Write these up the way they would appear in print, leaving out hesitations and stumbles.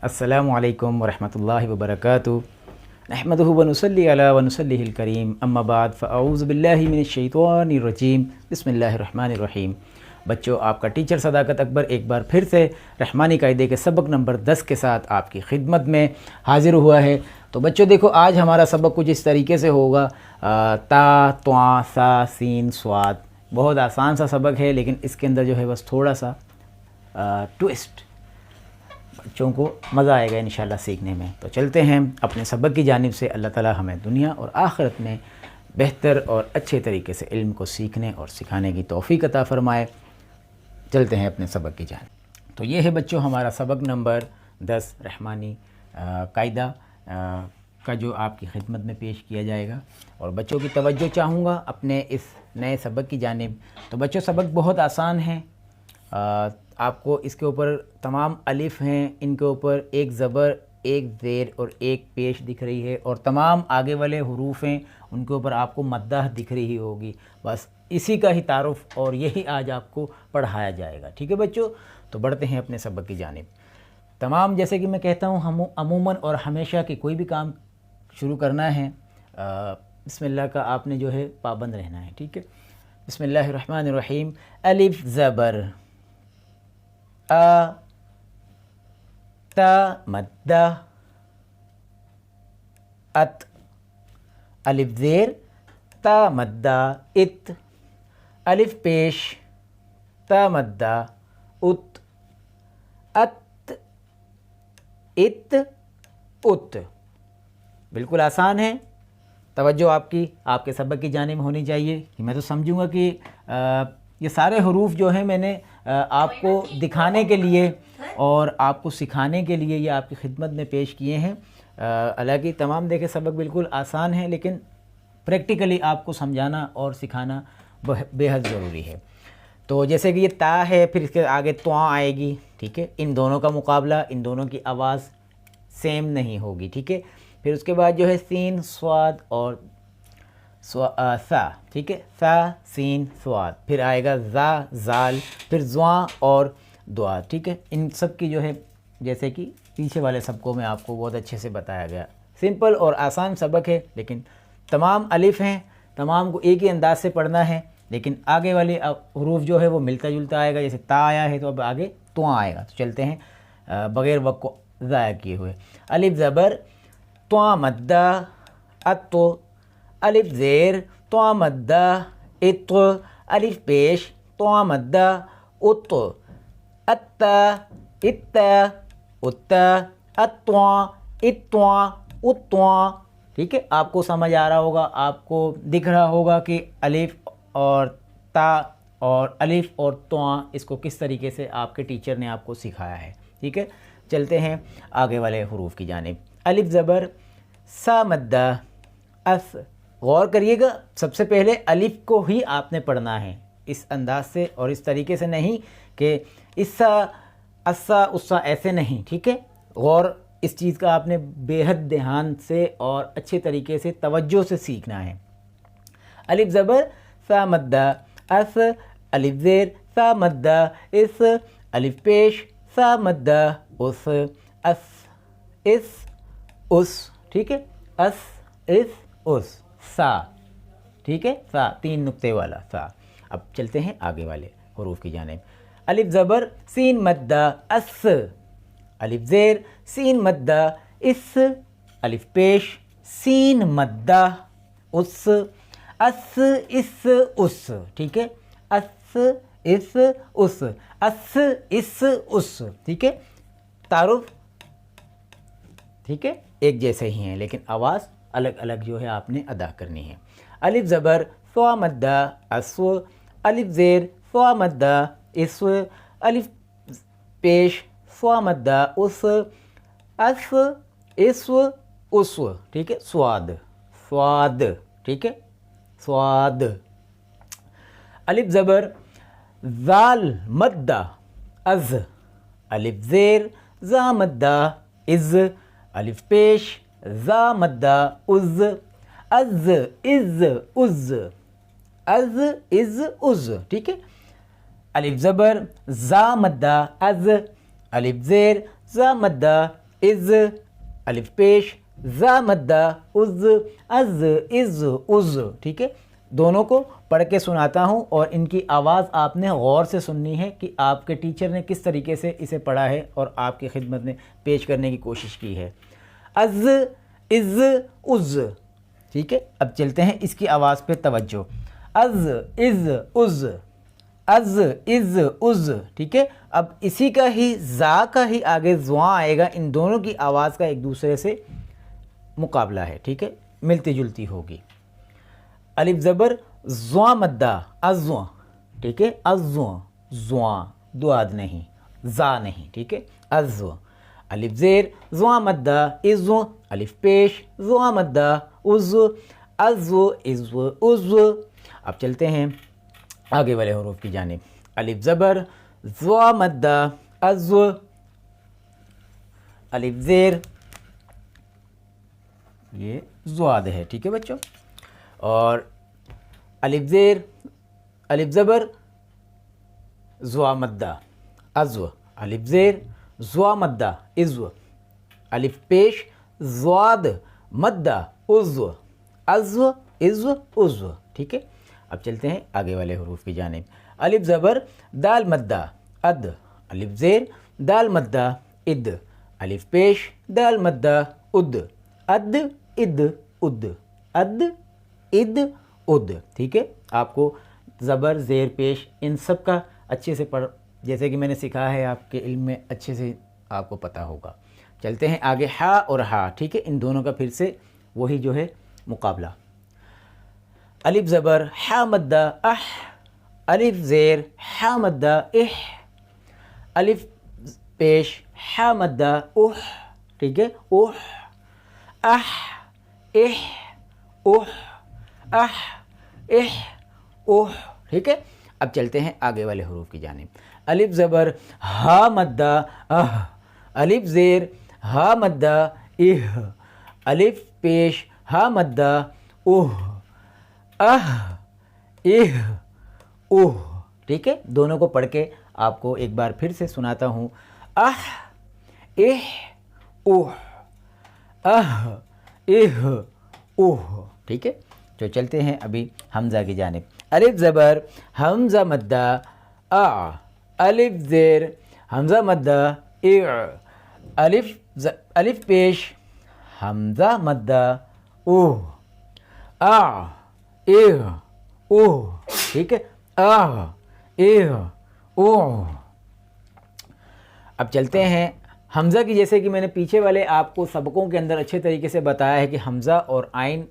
السلام علیکم ورحمۃ اللہ وبرکاتہ نحمدہ ونصلی علی ونصلیہ الکریم اما بعد فاعوذ باللہ من الشیطان الرجیم بسم اللہ الرحمن الرحیم۔ بچوں، آپ کا ٹیچر صداقت اکبر ایک بار پھر سے رحمانی قاعدے کے سبق نمبر 10 کے ساتھ آپ کی خدمت میں حاضر ہوا ہے۔ تو بچوں دیکھو، آج ہمارا سبق کچھ اس طریقے سے ہوگا، تا، تواں، سا، سین، صاد۔ بہت آسان سا سبق ہے، لیکن اس کے اندر جو ہے بس تھوڑا سا ٹوسٹ، بچوں کو مزہ آئے گا انشاءاللہ سیکھنے میں۔ تو چلتے ہیں اپنے سبق کی جانب سے۔ اللہ تعالی ہمیں دنیا اور آخرت میں بہتر اور اچھے طریقے سے علم کو سیکھنے اور سکھانے کی توفیق عطا فرمائے۔ چلتے ہیں اپنے سبق کی جانب۔ تو یہ ہے بچوں ہمارا سبق نمبر 10 رحمانی قاعدہ کا جو آپ کی خدمت میں پیش کیا جائے گا، اور بچوں کی توجہ چاہوں گا اپنے اس نئے سبق کی جانب۔ تو بچوں، سبق بہت آسان ہے۔ آپ کو اس کے اوپر تمام الف ہیں، ان کے اوپر ایک زبر، ایک زیر اور ایک پیش دکھ رہی ہے، اور تمام آگے والے حروف ہیں ان کے اوپر آپ کو مدہ دکھ رہی ہوگی۔ بس اسی کا ہی تعارف اور یہی آج آپ کو پڑھایا جائے گا، ٹھیک ہے بچوں؟ تو بڑھتے ہیں اپنے سبق کی جانب۔ تمام، جیسے کہ میں کہتا ہوں، عموماً اور ہمیشہ کہ کوئی بھی کام شروع کرنا ہے، بسم اللہ کا آپ نے جو ہے پابند رہنا ہے، ٹھیک ہے؟ بسم اللہ الرحمن الرحیم۔ الف زبر آ، تا مدہ، ات، الف زیر تا مدہ ات، الف پیش تا مدہ ات، ات، ات، ات۔ بالکل آسان ہے۔ توجہ آپ کے سبق کی جانب ہونی چاہیے کہ میں تو سمجھوں گا کہ یہ سارے حروف جو ہیں میں نے آپ کو دکھانے کے لیے اور آپ کو سکھانے کے لیے یہ آپ کی خدمت میں پیش کیے ہیں۔ حالانکہ تمام دیکھیں سبق بالکل آسان ہے، لیکن پریکٹیکلی آپ کو سمجھانا اور سکھانا بے حد ضروری ہے۔ تو جیسے کہ یہ تا ہے، پھر اس کے آگے تواں آئے گی، ٹھیک ہے؟ ان دونوں کا مقابلہ، ان دونوں کی آواز سیم نہیں ہوگی، ٹھیک ہے؟ پھر اس کے بعد جو ہے سین، صاد اور سا، ٹھیک ہے؟ سا، سین، صاد۔ پھر آئے گا زا، زال، پھر زواں اور دعا، ٹھیک ہے؟ ان سب کی جو ہے جیسے کہ پیچھے والے سبقوں میں آپ کو بہت اچھے سے بتایا گیا۔ سمپل اور آسان سبق ہے، لیکن تمام الف ہیں، تمام کو ایک ہی انداز سے پڑھنا ہے، لیکن آگے والے حروف جو ہے وہ ملتا جلتا آئے گا۔ جیسے تا آیا ہے تو اب آگے تواں آئے گا۔ تو چلتے ہیں بغیر وقت کو ضائع کیے ہوئے۔ الف زبر تواں مدہ ات، الف زیر تواں مدہ ات، الف پیش تواں مدہ ات، ات، ات، ات، اتواں، اتواں، اتواں، ٹھیک ہے؟ آپ کو سمجھ آ رہا ہوگا، آپ کو دکھ رہا ہوگا کہ الف اور تا اور الف اور تواں اس کو کس طریقے سے آپ کے ٹیچر نے آپ کو سکھایا ہے، ٹھیک ہے؟ چلتے ہیں آگے والے حروف کی جانب۔ الف زبر سا مدہ اس۔ غور کریے گا، سب سے پہلے الف کو ہی آپ نے پڑھنا ہے، اس انداز سے اور اس طریقے سے نہیں کہ اسا، اسا، اسا، ایسے نہیں، ٹھیک ہے؟ غور اس چیز کا آپ نے بے حد دھیان سے اور اچھے طریقے سے توجہ سے سیکھنا ہے۔ الف زبر سا مدہ اس، الف زیر سا مدہ اس، الف پیش سا مدہ اس، اس، اس، اس، ٹھیک ہے؟ اس، اس، اس، سا، ٹھیک ہے؟ سا، 3 نقطے والا سا۔ اب چلتے ہیں آگے والے حروف کی جانب۔ الف زبر سین مدہ اس، الف زیر سین مدہ اس، الف پیش سین مدہ اس، اس، اس، اس، ٹھیک ہے؟ اس، اس، اس، اس، اس، اس، ٹھیک ہے؟ تعارف ٹھیک ہے، ایک جیسے ہی ہیں، لیکن آواز الگ الگ جو ہے آپ نے ادا کرنی ہے۔ الف زبر سوا مدہ اسو، الف زیر سوا مدہ اس، الف پیش سوا مدہ اس، اس، اس، اس، ٹھیک ہے؟ سواد، سواد، ٹھیک ہے؟ سواد۔ الف زبر زال مدہ از، الف زیر زا مدہ از، الف پیش زا مدہ از، از، از، از، از، از، از، ٹھیک ہے؟ الف زبر زا مدہ از، الف زیر زا مدہ از الف پیش زا مدہ از از از از. ٹھیک ہے, دونوں کو پڑھ کے سناتا ہوں اور ان کی آواز آپ نے غور سے سننی ہے کہ آپ کے ٹیچر نے کس طریقے سے اسے پڑھا ہے اور آپ کی خدمت میں پیش کرنے کی کوشش کی ہے. از از از. ٹھیک ہے, اب چلتے ہیں اس کی آواز پہ توجہ. از از از از از از. ٹھیک ہے, اب اسی کا ہی زا کا ہی آگے زواں آئے گا. ان دونوں کی آواز کا ایک دوسرے سے مقابلہ ہے. ٹھیک ہے, ملتی جلتی ہوگی. الف زبر زواں مدہ ازواں. ٹھیک ہے, ازواں زواں دعاد نہیں زا نہیں. ٹھیک ہے, ازواں. الف زیر زواں مدہ ازو الف پیش زواں مدہ ازو ازو ازو ازو. اب چلتے ہیں آگے والے حروف کی جانب. الف زبر زواں مدہ ازو الف زیر یہ زواد ہے. ٹھیک ہے بچوں, اور الف زیر الف زبر زواں مدہ ازو الف زیر زواں مدہ ازو الف پیش زواد مدہ ازو ازو ازو ازو. ٹھیک ہے, اب چلتے ہیں آگے والے حروف کی جانب. الف زبر دال مدہ اد الف زیر دال مدہ اد الف پیش دال مدہ اد اد اد اد اد اد اد. ٹھیک ہے, آپ کو زبر زیر پیش ان سب کا اچھے سے پڑھ, جیسے کہ میں نے سکھا ہے آپ کے علم میں اچھے سے آپ کو پتہ ہوگا. چلتے ہیں آگے ہا اور ہا. ٹھیک ہے, ان دونوں کا پھر سے وہی جو ہے مقابلہ. الف زبر ہا مدہ اح الف زیر ہا مدہ اح الف پیش ہا مدہ اح. ٹھیک ہے, اح اح اح اح اح اح اح. ٹھیک ہے, اب چلتے ہیں آگے والے حروف کی جانب. الف زبر ہا مدہ اہ الف زیر ہا مدہ اہ الف پیش ہا مدہ اوہ اہ اہ اوہ. ٹھیک ہے, دونوں کو پڑھ کے آپ کو ایک بار پھر سے سناتا ہوں. اہ اہ اوہ اہ اہ اوہ. ٹھیک ہے, جو چلتے ہیں ابھی حمزہ کی جانب. الف زبر حمزہ مدہ آ الف زیر حمزہ مدہ اع الف پیش حمزہ مدہ اوہ آ اع اوہ. ٹھیک ہے, آ اع اوہ. اب چلتے ہیں حمزہ کی. جیسے کہ میں نے پیچھے والے آپ کو سبقوں کے اندر اچھے طریقے سے بتایا ہے کہ حمزہ اور عین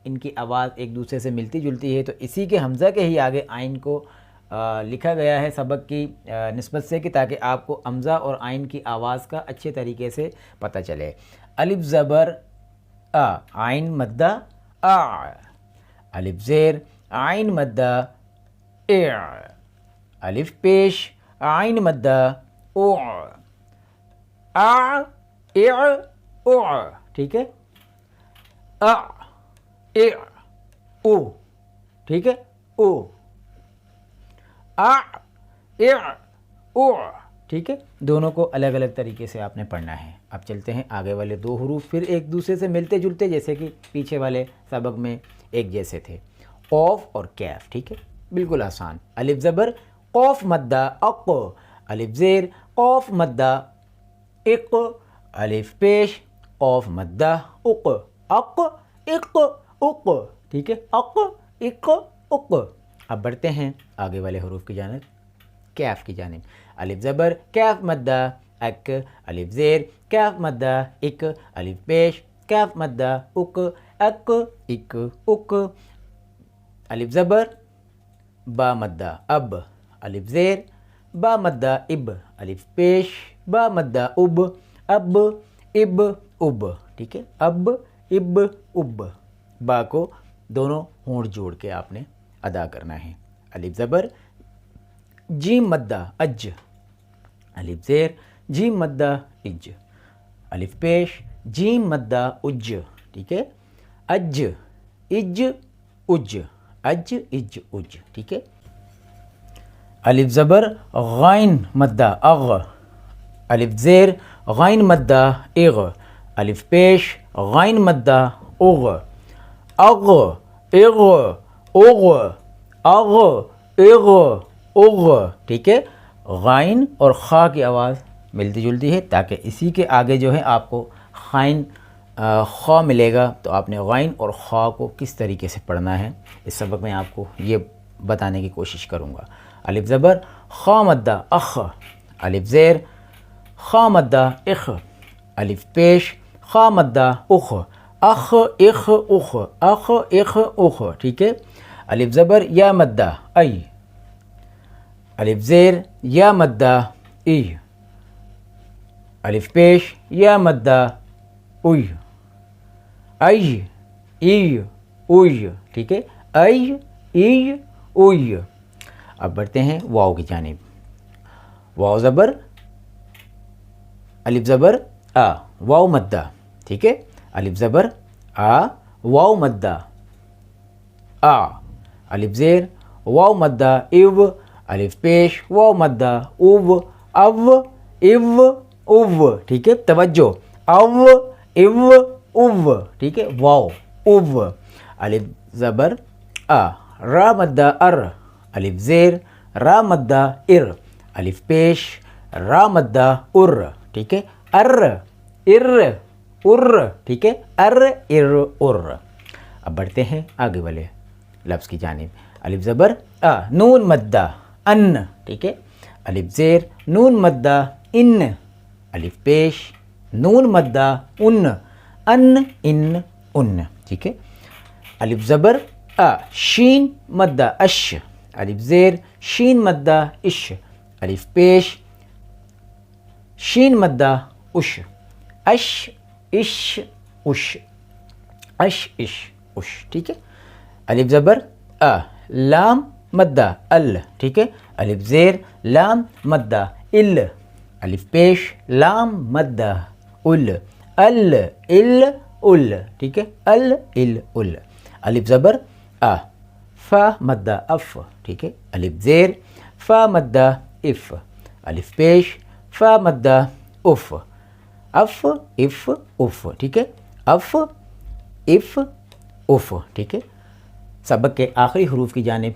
ان کی آواز ایک دوسرے سے ملتی جلتی ہے, تو اسی کے حمزہ کے ہی آگے عین کو لکھا گیا ہے سبق کی نسبت سے, کہ تاکہ آپ کو حمزہ اور عین کی آواز کا اچھے طریقے سے پتہ چلے. الف زبر عین مدہ آ الف زیر عین مدہ اع الف پیش عین مدہ او آ اع او. ٹھیک ہے, آ اع او. ٹھیک ہے, او آ اع او. ٹھیک ہے, دونوں کو الگ الگ طریقے سے آپ نے پڑھنا ہے. اب چلتے ہیں آگے والے دو حروف پھر ایک دوسرے سے ملتے جلتے, جیسے کہ پیچھے والے سبق میں ایک جیسے تھے. قوف اور کیف. ٹھیک ہے, بالکل آسان. الف زبر قوف مدہ اق الف زیر قوف مدہ اق الف پیش قوف مدہ اق اق اق اق. ٹھیک ہے, اق اق اق. اب بڑھتے ہیں آگے والے حروف کی جانب, کیف کی جانب. الف زبر کیف مدہ اک الف زیر کیف مدہ اک الف پیش کیف مدہ اک اک اک اک. الف زبر با مدہ اب الف زیر با مدہ اب الف پیش با مدہ اب اب اب اب. ٹھیک ہے, اب اب اب. با کو دونوں ہونٹ جوڑ کے آپ نے ادا کرنا ہے. الف زبر جیم مدہ اج الف زیر جیم مدہ اج الف پیش جیم مدہ اج. ٹھیک ہے, اج اج اج اج اج اج. ٹھیک ہے, الف زبر غین مدہ اغ الف زیر غین مدہ اغ، الف پیش غین مدہ اغ، اغ اغ اغ اغ اغ اغ، ٹھیک ہے. غین اور خا کی آواز ملتی جلتی ہے، تاکہ اسی کے آگے جو ہے آپ کو غین خا ملے گا، تو آپ نے غین اور خا کو کس طریقے سے پڑھنا ہے اس سبق میں آپ کو یہ بتانے کی کوشش کروں گا. الف زبر خا مدہ اخ، الف زیر خا مدہ اخ، الف پیش خا مدہ اخ، اخ اخ اخ اخ اخ اخ، ٹھیک ہے. الف زبر یا مدہ ای، الف زیر یا مدہ ای، الف پیش یا مدہ اوی، ای ای اوی، ٹھیک ہے. ای ای اوی. اب بڑھتے ہیں واو کی جانب. واو زبر الف زبر آ، واو مدہ، ٹھیک ہے. الف زبر آ، واو مدہ آ، الف زیر واو مدہ ایو، الف پیش واو مدہ اوو، او ایو اوو، ٹھیک ہے. توجہ، او ایو اوو، ٹھیک ہے. واو اوو. الف زبر آ، را مدہ ار، الف زیر را مدہ ار، الف پیش را مدہ ار، ٹھیک ہے. ار ار ار، ٹھیک ہے. ار ار ار. اب بڑھتے ہیں آگے والے لفظ کی جانب. الف زبر آ، نون مدہ ان، ٹھیک ہے. الف زیر نون مدہ ان، الف پیش نون مدہ ان، ان ان ان، ٹھیک ہے. الف زبر آ، شین مدہ اش، الف زیر شین مدہ اش، الف پیش شین مدہ اش، اش اش اش، اش اش اش، ٹھیک ہے. الف زبر آ، لام مدہ ال، ٹھیک ہے. الف زیر لام مدہ ال، الف پیش لام مدہ ال، ال ال ال، ٹھیک ہے. ال ال ال. الف زبر آ، فا مدہ اف، ٹھیک ہے. الف زیر فا مدہ اف، الف پیش فا مدہ اف، اف اف اف، ٹھیک ہے. اف اف اف، ٹھیک ہے. سبق کے آخری حروف کی جانب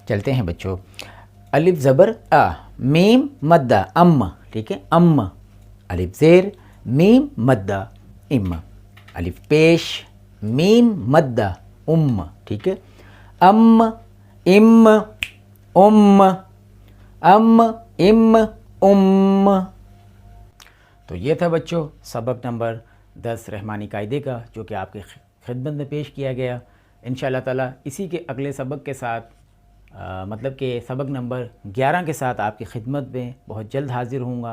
چلتے ہیں بچوں. الف زبر آ، میم مدہ ام، ٹھیک ہے. ام، الف زیر میم مدہ ام، الف پیش میم مدہ ام، ٹھیک ہے. ام ام ام ام ام ام. تو یہ تھا بچوں سبق نمبر 10 رحمانی قاعدے کا، جو کہ آپ کی خدمت میں پیش کیا گیا. انشاءاللہ تعالیٰ اسی کے اگلے سبق کے ساتھ مطلب کہ سبق نمبر 11 کے ساتھ آپ کی خدمت میں بہت جلد حاضر ہوں گا.